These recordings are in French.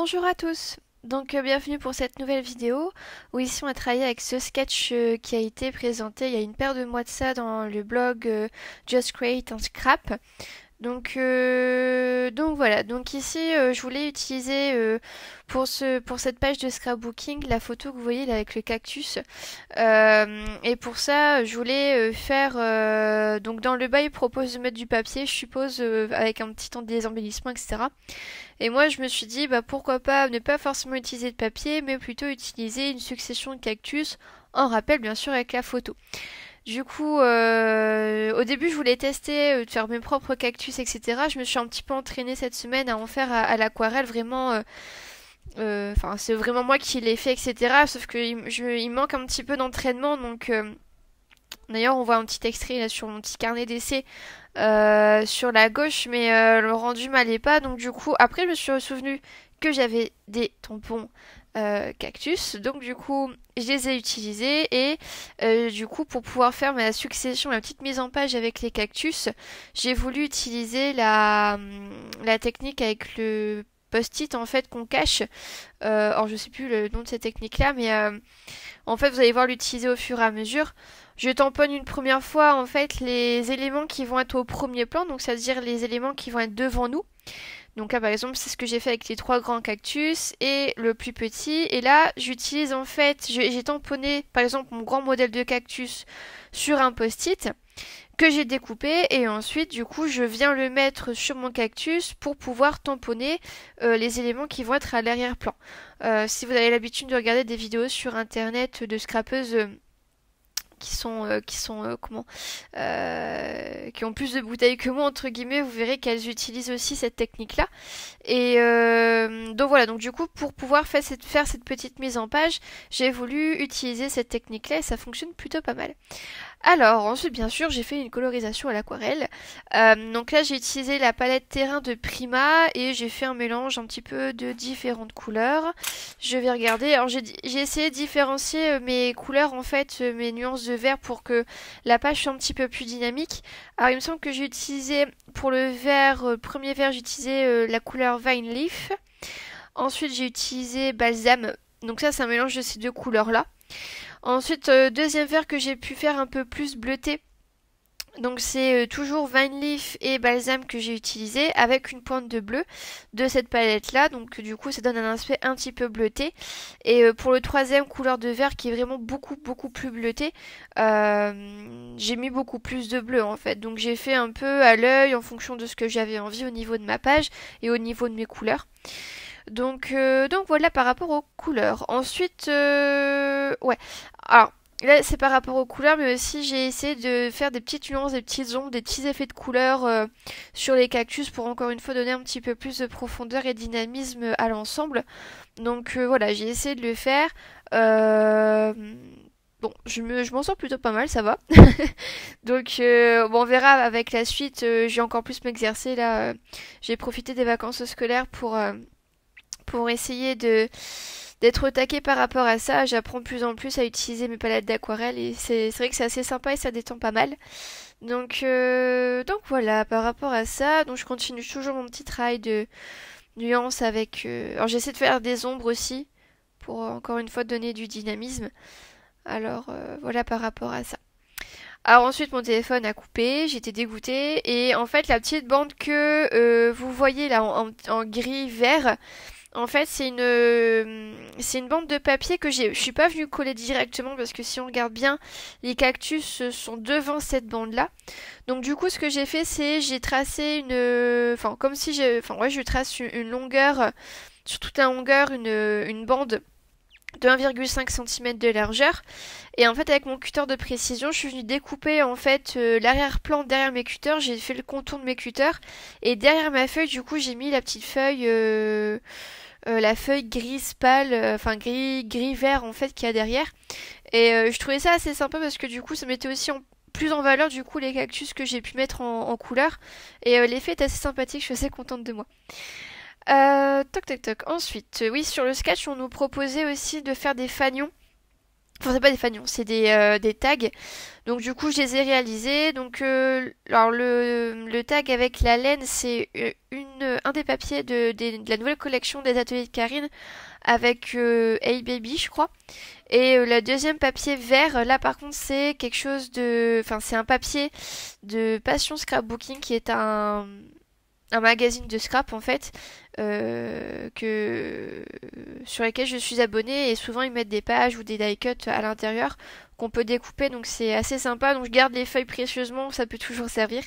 Bonjour à tous, bienvenue pour cette nouvelle vidéo où ici on a travaillé avec ce sketch qui a été présenté il y a une paire de mois de ça dans le blog Just Create un Scrap. Donc voilà, donc ici je voulais utiliser pour cette page de scrapbooking la photo que vous voyez là avec le cactus. Et pour ça je voulais faire donc dans le bas il propose de mettre du papier je suppose avec un petit temps des embellissements etc. Et moi je me suis dit bah pourquoi pas ne pas forcément utiliser de papier mais plutôt utiliser une succession de cactus en rappel bien sûr avec la photo. Du coup, au début, je voulais tester de faire mes propres cactus, etc. Je me suis un petit peu entraînée cette semaine à en faire à l'aquarelle, vraiment. Enfin, c'est vraiment moi qui l'ai fait, etc. Sauf il manque un petit peu d'entraînement, donc. D'ailleurs, on voit un petit extrait là sur mon petit carnet d'essai sur la gauche, mais le rendu m'allait pas. Donc du coup, après, je me suis souvenu que j'avais des tampons cactus. Donc du coup, je les ai utilisés et du coup, pour pouvoir faire ma succession, la petite mise en page avec les cactus, j'ai voulu utiliser la technique avec le post-it en fait qu'on cache. Alors je sais plus le nom de cette technique là, mais en fait, vous allez voir l'utiliser au fur et à mesure. Je tamponne une première fois en fait les éléments qui vont être au premier plan, donc c'est-à-dire les éléments qui vont être devant nous. Donc là par exemple c'est ce que j'ai fait avec les trois grands cactus et le plus petit. Et là j'utilise en fait, j'ai tamponné par exemple mon grand modèle de cactus sur un post-it que j'ai découpé et ensuite du coup je viens le mettre sur mon cactus pour pouvoir tamponner les éléments qui vont être à l'arrière-plan. Si vous avez l'habitude de regarder des vidéos sur internet de scrapeuses qui ont plus de bouteilles que moi entre guillemets, vous verrez qu'elles utilisent aussi cette technique là. Et donc voilà, donc du coup pour pouvoir faire cette petite mise en page, j'ai voulu utiliser cette technique là et ça fonctionne plutôt pas mal. Alors ensuite bien sûr j'ai fait une colorisation à l'aquarelle. Donc là j'ai utilisé la palette terrain de Prima et j'ai fait un mélange un petit peu de différentes couleurs. Je vais regarder, alors j'ai essayé de différencier mes couleurs en fait, mes nuances de vert pour que la page soit un petit peu plus dynamique. Alors il me semble que j'ai utilisé pour le vert, premier vert j'ai utilisé la couleur Vine Leaf. Ensuite j'ai utilisé Balsam, donc ça c'est un mélange de ces deux couleurs là. Ensuite, deuxième vert que j'ai pu faire un peu plus bleuté. Donc c'est toujours Vine Leaf et Balsam que j'ai utilisé avec une pointe de bleu de cette palette là. Donc du coup ça donne un aspect un petit peu bleuté. Et pour le troisième couleur de vert qui est vraiment beaucoup plus bleuté, j'ai mis beaucoup plus de bleu en fait. Donc j'ai fait un peu à l'œil en fonction de ce que j'avais envie au niveau de ma page et au niveau de mes couleurs. Donc voilà par rapport aux couleurs. Ensuite, ouais. Alors là c'est par rapport aux couleurs, mais aussi j'ai essayé de faire des petites nuances, des petites ombres, des petits effets de couleurs sur les cactus pour encore une fois donner un petit peu plus de profondeur et dynamisme à l'ensemble. Donc voilà, j'ai essayé de le faire. Bon, je m'en sors plutôt pas mal, ça va. Donc, bon, on verra avec la suite. J'ai encore plus m'exercer là. J'ai profité des vacances scolaires pour essayer d'être au taquet par rapport à ça. J'apprends de plus en plus à utiliser mes palettes d'aquarelle et c'est vrai que c'est assez sympa et ça détend pas mal. Donc voilà, par rapport à ça, donc je continue toujours mon petit travail de nuance avec... Alors j'essaie de faire des ombres aussi pour encore une fois donner du dynamisme. Alors voilà par rapport à ça. Alors ensuite mon téléphone a coupé, j'étais dégoûtée et en fait la petite bande que vous voyez là en gris vert, en fait, c'est une bande de papier que je suis pas venue coller directement parce que si on regarde bien, les cactus sont devant cette bande-là. Donc du coup, ce que j'ai fait, c'est j'ai tracé enfin comme si je trace une longueur sur toute la longueur une bande de 1,5 cm de largeur. Et en fait, avec mon cutter de précision, je suis venue découper en fait l'arrière-plan derrière mes cutters. J'ai fait le contour de mes cutters et derrière ma feuille, du coup, j'ai mis la petite feuille. La feuille grise pâle, enfin gris vert en fait qu'il y a derrière. Et je trouvais ça assez sympa parce que du coup ça mettait aussi plus en valeur du coup les cactus que j'ai pu mettre en couleur. Et l'effet est assez sympathique, je suis assez contente de moi. Toc toc toc. Ensuite, oui sur le sketch on nous proposait aussi de faire des fanions. Enfin c'est pas des fanions, c'est des tags. Donc du coup je les ai réalisés. Donc alors le tag avec la laine c'est un des papiers de la nouvelle collection des ateliers de Karine avec Hey Baby, je crois. Et le deuxième papier vert, là par contre c'est quelque chose de... Enfin c'est un papier de Passion Scrapbooking qui est un magazine de scrap en fait sur lesquels je suis abonnée et souvent ils mettent des pages ou des die cuts à l'intérieur qu'on peut découper donc c'est assez sympa donc je garde les feuilles précieusement, ça peut toujours servir.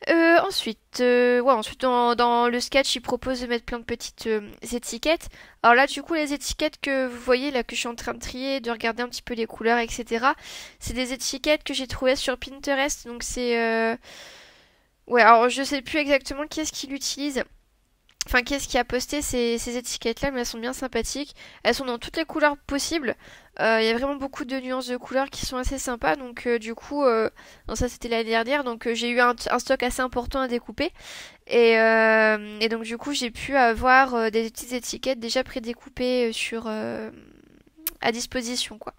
Ensuite dans le sketch, il propose de mettre plein de petites étiquettes. Alors là, du coup, les étiquettes que vous voyez là, que je suis en train de trier, de regarder un petit peu les couleurs, etc. C'est des étiquettes que j'ai trouvées sur Pinterest. Donc c'est, ouais, alors je sais plus exactement qui est-ce qui l'utilise. Enfin, qui est-ce qui a posté ces étiquettes-là, mais elles sont bien sympathiques. Elles sont dans toutes les couleurs possibles. Il y a vraiment beaucoup de nuances de couleurs qui sont assez sympas. Donc, du coup, non, ça c'était l'année dernière. Donc, j'ai eu un stock assez important à découper. Et donc, du coup, j'ai pu avoir des petites étiquettes déjà prédécoupées à disposition, quoi.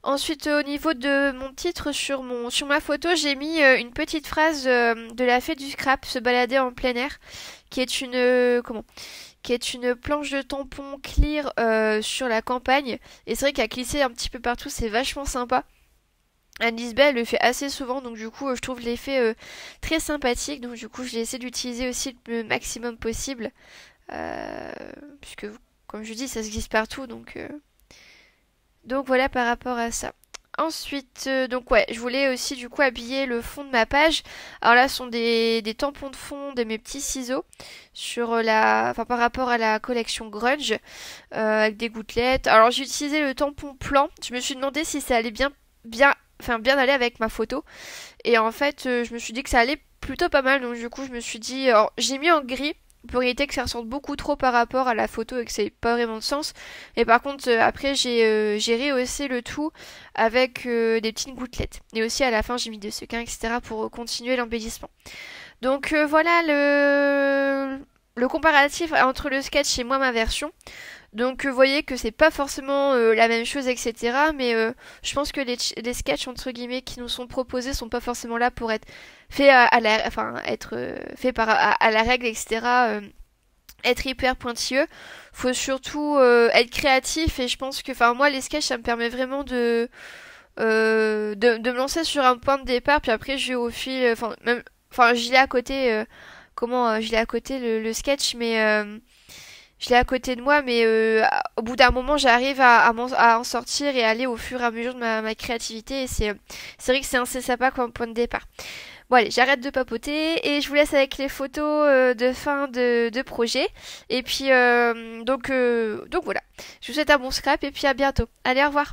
Ensuite, au niveau de mon titre sur ma photo, j'ai mis une petite phrase de la fée du scrap, se balader en plein air, qui est qui est une planche de tampon clear sur la campagne. Et c'est vrai qu'à glisser un petit peu partout, c'est vachement sympa. Alice Bell le fait assez souvent, donc du coup, je trouve l'effet très sympathique. Donc du coup, je l'ai essayé d'utiliser aussi le maximum possible, euh, puisque, comme je dis, ça se glisse partout, donc voilà par rapport à ça. Ensuite, donc ouais, je voulais aussi du coup habiller le fond de ma page. Alors là, ce sont des tampons de fond de mes petits ciseaux enfin par rapport à la collection Grunge, avec des gouttelettes. Alors j'ai utilisé le tampon plan. Je me suis demandé si ça allait bien aller avec ma photo. Et en fait, je me suis dit que ça allait plutôt pas mal. Donc du coup, je me suis dit, alors j'ai mis en gris pour éviter que ça ressorte beaucoup trop par rapport à la photo et que ça ait pas vraiment de sens. Et par contre, après, j'ai rehaussé le tout avec des petites gouttelettes. Et aussi, à la fin, j'ai mis de sequins, etc. pour continuer l'embellissement. Donc voilà le comparatif entre le sketch et moi, ma version. Donc vous voyez que c'est pas forcément la même chose, etc. Mais je pense que les sketchs entre guillemets qui nous sont proposés sont pas forcément là pour être faits être faits à la règle, etc. Être hyper pointilleux. Faut surtout être créatif et je pense que, enfin moi les sketchs ça me permet vraiment de me lancer sur un point de départ puis après je vais au fil, je l'ai à côté, je l'ai à côté le sketch mais je l'ai à côté de moi, mais au bout d'un moment, j'arrive à en sortir et aller au fur et à mesure de ma créativité. Et c'est vrai que c'est assez sympa comme point de départ. Bon allez, j'arrête de papoter et je vous laisse avec les photos de fin de projet. Et puis, donc voilà. Je vous souhaite un bon scrap et puis à bientôt. Allez, au revoir.